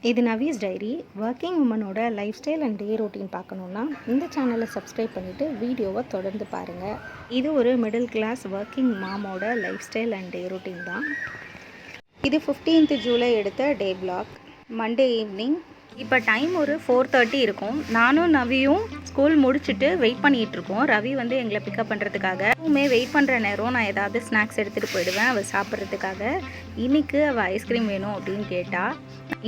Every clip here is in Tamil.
இது நவீஸ் டைரி. ஒர்க்கிங் உமனோட lifestyle and day routine பார்க்கணுன்னா இந்த சேனலை சப்ஸ்கிரைப் பண்ணிவிட்டு வீடியோவை தொடர்ந்து பாருங்கள். இது ஒரு மிடில் கிளாஸ் ஒர்க்கிங் மாமோட lifestyle and day routine தான். இது 15th ஜூலை எடுத்த டே பிளாக். Monday evening. இப்போ டைம் ஒரு 4:30 இருக்கும். நானும் நவியும் ஸ்கூல் முடிச்சுட்டு வெயிட் பண்ணிகிட்ருக்கோம். ரவி வந்து எங்களை பிக்கப் பண்ணுறதுக்காக. எப்பவுமே வெயிட் பண்ணுற நேரம் நான் ஏதாவது ஸ்நாக்ஸ் எடுத்துகிட்டு போயிடுவேன் அவள் சாப்பிட்றதுக்காக. இன்றைக்கி அவள் ஐஸ்கிரீம் வேணும் அப்படின்னு கேட்டால்.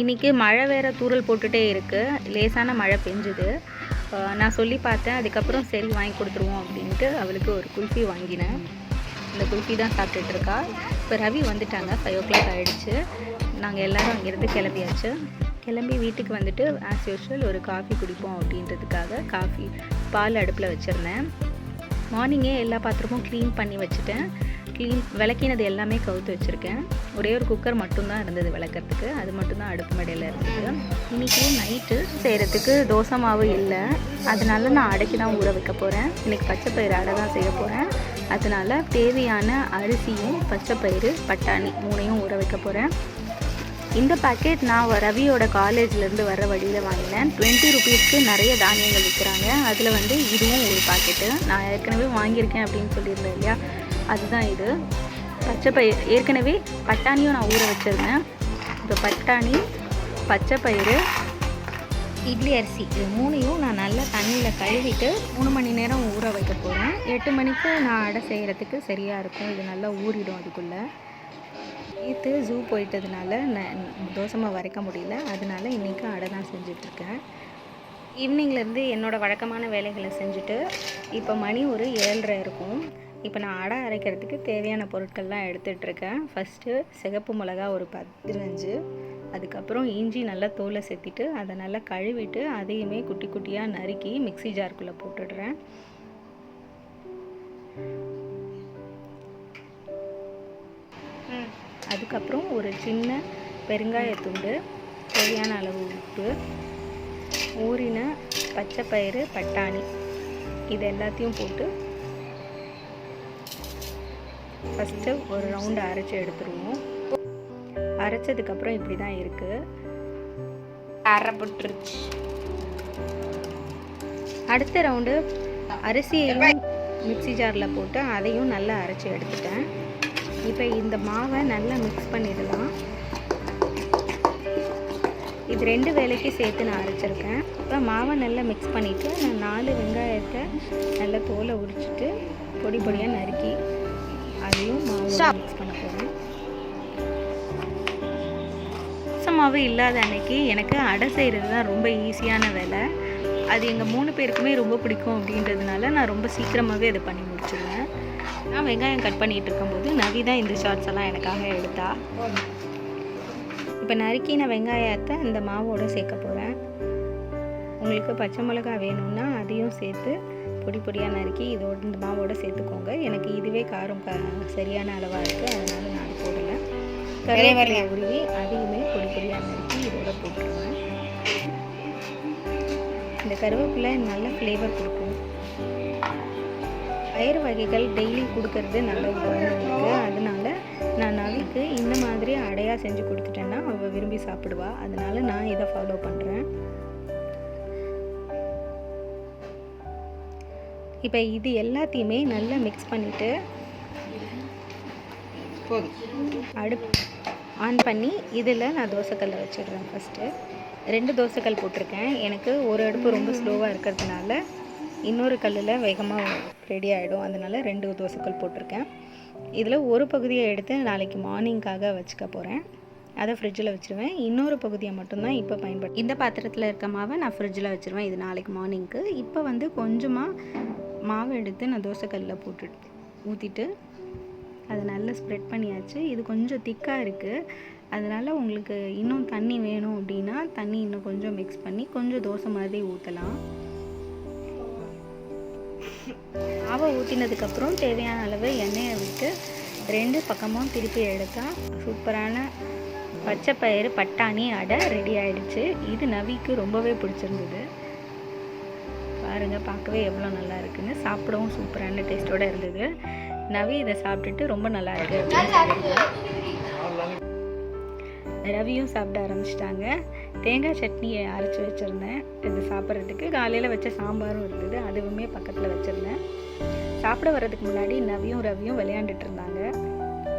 இன்றைக்கி மழை வேறு தூறல் போட்டுகிட்டே இருக்குது. லேசான மழை பெஞ்சுது. நான் சொல்லி பார்த்தேன். அதுக்கப்புறம் சரி வாங்கி கொடுத்துருவோம் அப்படின்ட்டு அவளுக்கு ஒரு குல்ஃபி வாங்கினேன். இந்த குல்ஃபி தான் சாப்பிட்டுட்ருக்கா. இப்போ ரவி வந்துட்டாங்க. 5 o'clock ஆகிடுச்சு. நாங்கள் எல்லோரும் அங்கேருந்து கிளம்பியாச்சு. கிளம்பி வீட்டுக்கு வந்துட்டு ஆஸ் யூஷுவல் ஒரு காஃபி குடிப்போம் அப்படின்றதுக்காக பால் அடுப்பில் வச்சுருந்தேன். மார்னிங்கே எல்லா பாத்திரமும் க்ளீன் பண்ணி வச்சுட்டேன். விளக்கினது எல்லாமே கவுத்து வச்சுருக்கேன். ஒரே ஒரு குக்கர் மட்டும்தான் இருந்தது விளக்கிறதுக்கு. அது மட்டும்தான் அடுப்பு மேடையில் இருந்தது. இன்றைக்கி நைட்டு செய்கிறதுக்கு தோசை மாவு இல்லை. அதனால நான் அடைக்கு தான் ஊற வைக்க போகிறேன். இன்றைக்கி பச்சைப்பயிறு அடை தான் செய்ய போகிறேன். அதனால் தேவையான அரிசியும் பச்சைப்பயிறு பட்டாணி 3ஐயும் ஊற வைக்க போகிறேன். இந்த பேக்கெட் நான் ரவியோட காலேஜ்லேருந்து வர வழியில் வாங்கினேன். 20 rupeesக்கு நிறைய தானியங்கள் விற்கிறாங்க. அதில் வந்து இதுவும் ஒரு பாக்கெட்டு. நான் ஏற்கனவே வாங்கியிருக்கேன் அப்படின்னு சொல்லியிருந்தேன் இல்லையா, அதுதான் இது. பச்சைப்பயிறு ஏற்கனவே பட்டாணியும் நான் ஊற வச்சுருந்தேன். இப்போ பட்டாணி, பச்சைப்பயிறு, இட்லி அரிசி இது 3ஐயும் நான் நல்லா தண்ணியில் கழுவிட்டு 3 மணி நேரம் ஊற வைக்க போகிறேன். 8 மணிக்கு நான் அடை செய்கிறதுக்கு சரியாக இருக்கும். இது நல்லா ஊறிடும். அதுக்குள்ளே நேற்று ஜூ போயிட்டதுனால நான் தோசை மாவு வரைக்க முடியல. அதனால இன்றைக்கி அடை தான் செஞ்சிட்ருக்கேன். ஈவினிங்லேருந்து என்னோடய வழக்கமான வேலைகளை செஞ்சுட்டு இப்போ மணி ஒரு 7:30 இருக்கும். இப்போ நான் அடை அரைக்கிறதுக்கு தேவையான பொருட்கள்லாம் எடுத்துகிட்ருக்கேன். ஃபஸ்ட்டு சிகப்பு மிளகா ஒரு 15, அதுக்கப்புறம் இஞ்சி நல்லா தோலை செத்திட்டு அதை நல்லா கழுவிட்டு அதையுமே குட்டி குட்டியாக நறுக்கி மிக்ஸி ஜாருக்குள்ளே போட்டுடுறேன். அதுக்கப்புறம் ஒரு சின்ன பெருங்காயத்துண்டு, தேவையான அளவு உப்பு, ஊறின பச்சைப்பயிறு பட்டாணி இது எல்லாத்தையும் போட்டு ஃபஸ்ட்டு ஒரு ரவுண்டு அரைச்சி எடுத்துருவோம். அரைச்சதுக்கப்புறம் இப்படி தான் இருக்குது. அரைப்பட்டுருச்சு. அடுத்த ரவுண்டு அரிசியையும் மிக்ஸி ஜாரில் போட்டு அதையும் நல்லா அரைச்சி எடுத்துட்டேன். இப்போ இந்த மாவை நல்லா மிக்ஸ் பண்ணிடலாம். இது 2 வேளைக்கு சேர்த்து நான் அரைச்சிருக்கேன். இப்போ மாவை நல்லா மிக்ஸ் பண்ணிவிட்டு நான் 4 வெங்காயத்தை நல்லா தோலை உரிச்சிட்டு பொடி பொடியாக நறுக்கி அதையும் மாவு மிக்ஸ் பண்ண போகிறேன். தோசை மாவு இல்லாத அன்னைக்கு எனக்கு அடை செய்கிறது தான் ரொம்ப ஈஸியான வேலை. அது எங்கள் 3 பேருக்குமே ரொம்ப பிடிக்கும் அப்படின்றதுனால நான் ரொம்ப சீக்கிரமாகவே அதை பண்ணி முடிச்சிடுவேன். நான் வெங்காயம் கட் பண்ணிகிட்டு இருக்கும்போது நவி தான் இந்த ஷார்ட்ஸ் எல்லாம் எனக்காக எடுத்தா. இப்போ நறுக்கின வெங்காயத்தை இந்த மாவோடு சேர்க்க போகிறேன். உங்களுக்கு பச்சை மிளகா வேணும்னா அதையும் சேர்த்து பொடி பொடியாக நறுக்கி இதோட இந்த மாவோடு சேர்த்துக்கோங்க. எனக்கு இதுவே காரம் சரியான அளவாக இருக்குது. அதனால் நான் அது போடலை. கருவேப்பிலையை உருவி அதையுமே பொடி பொடியாக நறுக்கி இதோட போட்டுருவேன். இந்த கருவேப்பிலை நல்ல ஃப்ளேவர் கொடுக்கும். பயிறு வகைகள் டெய்லி கொடுக்கறது நல்லது குழந்தைங்களுக்கு. அதனால நான் நவிக்கு இந்த மாதிரி அடையாக செஞ்சு கொடுத்துட்டேன்னா அவள் விரும்பி சாப்பிடுவா. அதனால நான் இதை ஃபாலோ பண்ணுறேன். இப்போ இது எல்லாத்தையுமே நல்லா மிக்ஸ் பண்ணிவிட்டு அடுப்பு ஆன் பண்ணி இதில் நான் தோசைக்கல்லை வச்சிடுறேன். ஃபஸ்ட்டு 2 தோசைக்கல் போட்டிருக்கேன். எனக்கு ஒரு அடுப்பு ரொம்ப ஸ்லோவாக இருக்கிறதுனால இன்னொரு கல்லில் வேகமாக ரெடி ஆகிடும். அதனால் 2 தோசைக்கல் போட்டிருக்கேன். இதில் ஒரு பகுதியை எடுத்து நாளைக்கு மார்னிங்காக வச்சுக்க போகிறேன். அதை ஃப்ரிட்ஜில் வச்சுருவேன். இன்னொரு பகுதியை மட்டும்தான் இப்போ இந்த பாத்திரத்தில் இருக்க மாவை நான் ஃப்ரிட்ஜில் வச்சுருவேன். இது நாளைக்கு மார்னிங்க்கு. இப்போ வந்து கொஞ்சமாக மாவை எடுத்து நான் தோசைக்கல்லில் போட்டு ஊற்றிட்டு அதை நல்லா ஸ்ப்ரெட் பண்ணியாச்சு. இது கொஞ்சம் திக்காக இருக்குது. அதனால் உங்களுக்கு இன்னும் தண்ணி வேணும் அப்படின்னா தண்ணி இன்னும் கொஞ்சம் மிக்ஸ் பண்ணி கொஞ்சம் தோசை மாதிரி ஊற்றலாம். மாவை ஊற்றினதுக்கப்புறம் தேவையான அளவு எண்ணெயை விட்டு 2 பக்கமும் திருப்பி எடுத்தால் சூப்பரான பச்சைப்பயிறு பட்டாணி அடை ரெடி ஆகிடுச்சு. இது நவிக்கு ரொம்பவே பிடிச்சிருந்தது. பாருங்கள், பார்க்கவே எவ்வளோ நல்லா இருக்குன்னு. சாப்பிடவும் சூப்பரான டேஸ்ட்டோடு இருந்தது. நவி இதை சாப்பிட்டுட்டு ரொம்ப நல்லா இருக்குது அப்படின்னு சொல்லியிருந்தேன். ரவியும் சாப்பிட ஆரம்பிச்சிட்டாங்க. தேங்காய் சட்னியை அரைச்சி வச்சுருந்தேன் இது சாப்பிட்றதுக்கு. காலையில் வச்ச சாம்பாரும் இருந்தது, அதுவுமே பக்கத்தில் வச்சுருந்தேன். சாப்பிட வர்றதுக்கு முன்னாடி நவியும் ரவியும் விளையாண்டுட்டு இருந்தாங்க.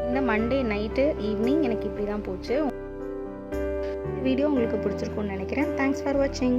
இந்த மண்டே நைட்டு ஈவினிங் எனக்கு இப்படி தான் போச்சு. வீடியோ உங்களுக்கு பிடிச்சிருக்கும்னு நினைக்கிறேன். தேங்க்ஸ் ஃபார் வாட்சிங்.